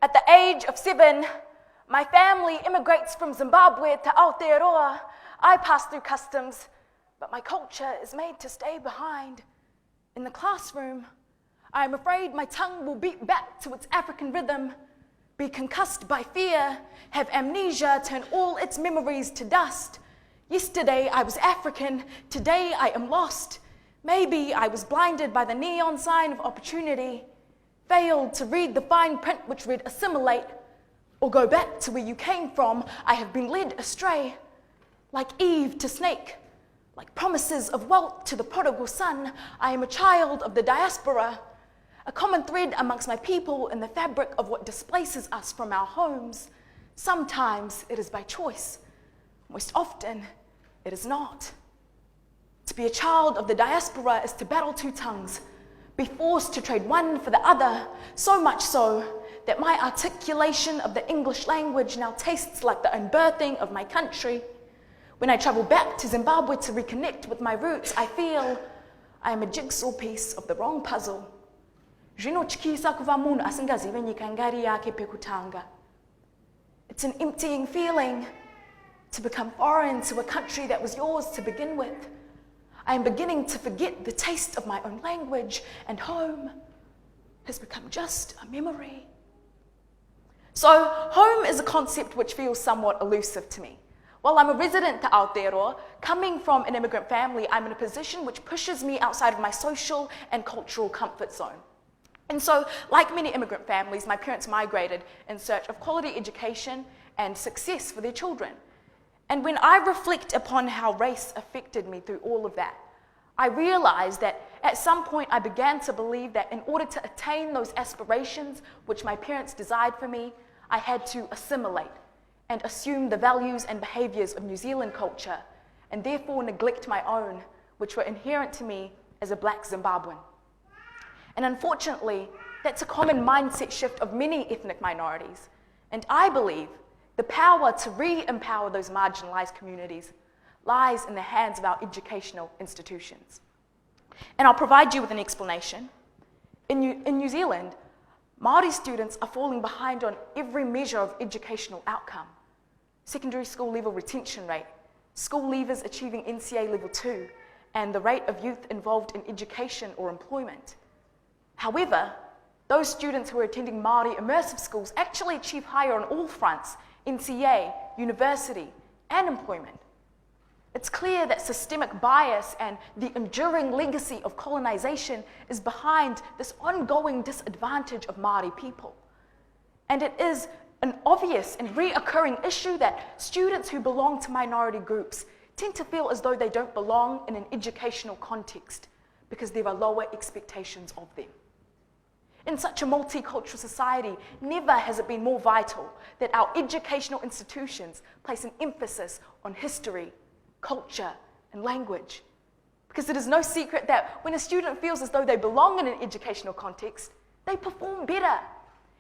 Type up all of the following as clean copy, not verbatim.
At the age of 7, my family immigrates from Zimbabwe to Aotearoa. I pass through customs, but my culture is made to stay behind. In the classroom, I am afraid my tongue will beat back to its African rhythm, be concussed by fear, have amnesia, turn all its memories to dust. Yesterday I was African, today I am lost. Maybe I was blinded by the neon sign of opportunity, failed to read the fine print which read assimilate, or go back to where you came from. I have been led astray, like Eve to snake, like promises of wealth to the prodigal son. I am a child of the diaspora, a common thread amongst my people in the fabric of what displaces us from our homes. Sometimes it is by choice, most often it is not. To be a child of the diaspora is to battle two tongues, be forced to trade one for the other, so much so that my articulation of the English language now tastes like the unbirthing of my country. When I travel back to Zimbabwe to reconnect with my roots, I feel I am a jigsaw piece of the wrong puzzle. It's an emptying feeling to become foreign to a country that was yours to begin with. I am beginning to forget the taste of my own language, and home has become just a memory. So, home is a concept which feels somewhat elusive to me. While I'm a resident to Aotearoa, coming from an immigrant family, I'm in a position which pushes me outside of my social and cultural comfort zone. And so, like many immigrant families, my parents migrated in search of quality education and success for their children. And when I reflect upon how race affected me through all of that, I realized that at some point I began to believe that in order to attain those aspirations which my parents desired for me, I had to assimilate and assume the values and behaviors of New Zealand culture, and therefore neglect my own, which were inherent to me as a Black Zimbabwean. And unfortunately, that's a common mindset shift of many ethnic minorities. And I believe the power to re-empower those marginalized communities lies in the hands of our educational institutions. And I'll provide you with an explanation. In New Zealand, Māori students are falling behind on every measure of educational outcome. Secondary school level retention rate, school leavers achieving NCA level 2, and the rate of youth involved in education or employment. However, those students who are attending Māori immersive schools actually achieve higher on all fronts, NCA, university, and employment. It's clear that systemic bias and the enduring legacy of colonization is behind this ongoing disadvantage of Māori people. And it is an obvious and reoccurring issue that students who belong to minority groups tend to feel as though they don't belong in an educational context because there are lower expectations of them. In such a multicultural society, never has it been more vital that our educational institutions place an emphasis on history, culture, and language. Because it is no secret that when a student feels as though they belong in an educational context, they perform better.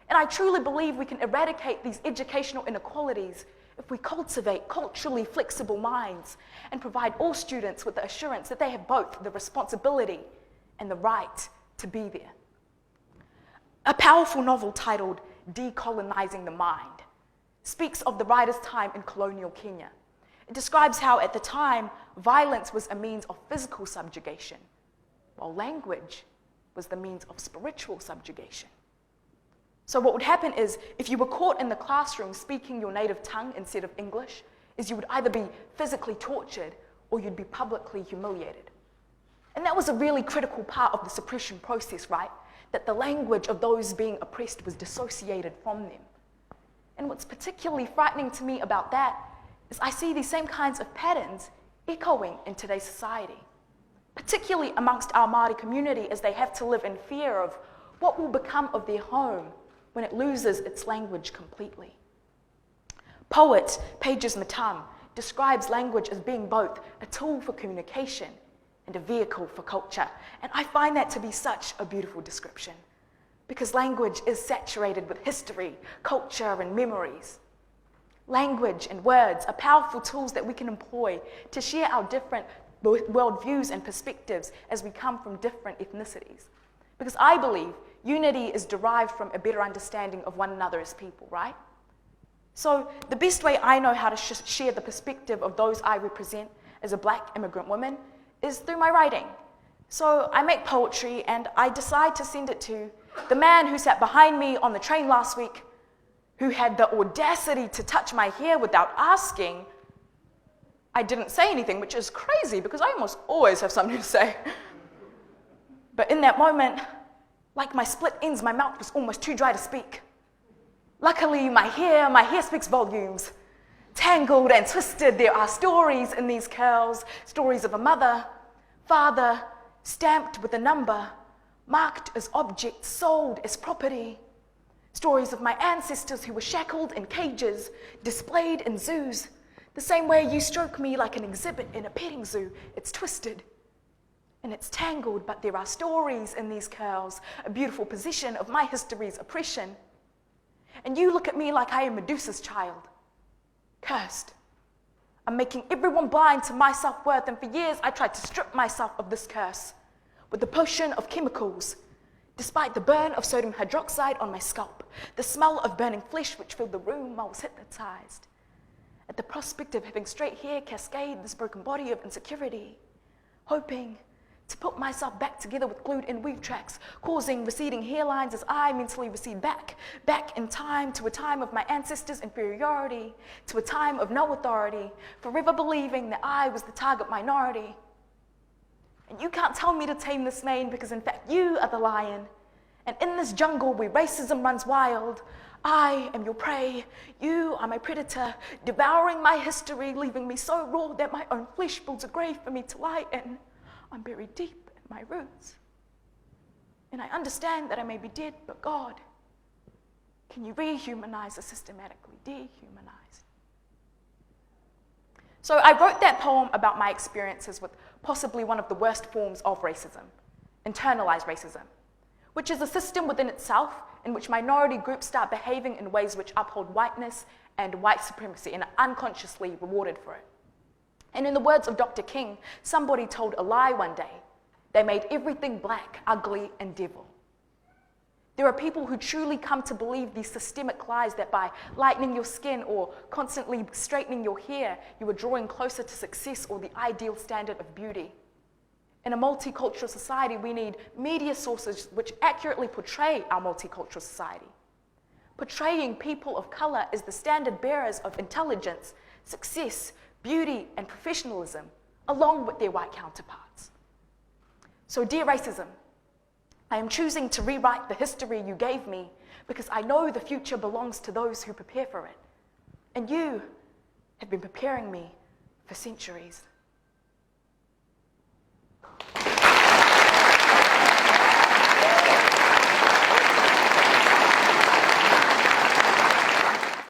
And I truly believe we can eradicate these educational inequalities if we cultivate culturally flexible minds and provide all students with the assurance that they have both the responsibility and the right to be there. A powerful novel titled Decolonizing the Mind speaks of the writer's time in colonial Kenya. It describes how at the time, violence was a means of physical subjugation, while language was the means of spiritual subjugation. So what would happen is, if you were caught in the classroom speaking your native tongue instead of English, is you would either be physically tortured or you'd be publicly humiliated. And that was a really critical part of the suppression process, right? That the language of those being oppressed was dissociated from them. And what's particularly frightening to me about that is I see these same kinds of patterns echoing in today's society, particularly amongst our Māori community as they have to live in fear of what will become of their home when it loses its language completely. Poet Pages Matam describes language as being both a tool for communication and a vehicle for culture. And I find that to be such a beautiful description, because language is saturated with history, culture, and memories. Language and words are powerful tools that we can employ to share our different worldviews and perspectives as we come from different ethnicities. Because I believe unity is derived from a better understanding of one another as people, right? So the best way I know how to share the perspective of those I represent as a Black immigrant woman is through my writing. So I make poetry and I decide to send it to the man who sat behind me on the train last week, who had the audacity to touch my hair without asking. I didn't say anything, which is crazy because I almost always have something to say. But in that moment, like my split ends, my mouth was almost too dry to speak. Luckily, my hair speaks volumes. Tangled and twisted, there are stories in these curls, stories of a mother, father, stamped with a number, marked as objects, sold as property. Stories of my ancestors who were shackled in cages, displayed in zoos. The same way you stroke me like an exhibit in a petting zoo, it's twisted and it's tangled, but there are stories in these curls, a beautiful position of my history's oppression. And you look at me like I am Medusa's child, cursed. I'm making everyone blind to my self-worth, and for years I tried to strip myself of this curse with the potion of chemicals, despite the burn of sodium hydroxide on my scalp, the smell of burning flesh which filled the room I was hypnotized. At the prospect of having straight hair cascade this broken body of insecurity, hoping to put myself back together with glued-in weave tracks, causing receding hairlines as I mentally recede back in time to a time of my ancestors' inferiority, to a time of no authority, forever believing that I was the target minority. And you can't tell me to tame this mane because in fact you are the lion. And in this jungle where racism runs wild, I am your prey, you are my predator, devouring my history, leaving me so raw that my own flesh builds a grave for me to lie in. I'm buried deep in my roots. And I understand that I may be dead, but God, can you rehumanize the systematically dehumanized? So I wrote that poem about my experiences with possibly one of the worst forms of racism, internalized racism, which is a system within itself in which minority groups start behaving in ways which uphold whiteness and white supremacy and are unconsciously rewarded for it. And in the words of Dr. King, somebody told a lie one day. They made everything black, ugly, and devil. There are people who truly come to believe these systemic lies that by lightening your skin or constantly straightening your hair, you are drawing closer to success or the ideal standard of beauty. In a multicultural society, we need media sources which accurately portray our multicultural society. Portraying people of color as the standard bearers of intelligence, success, beauty, and professionalism, along with their white counterparts. So, dear racism, I am choosing to rewrite the history you gave me because I know the future belongs to those who prepare for it. And you have been preparing me for centuries.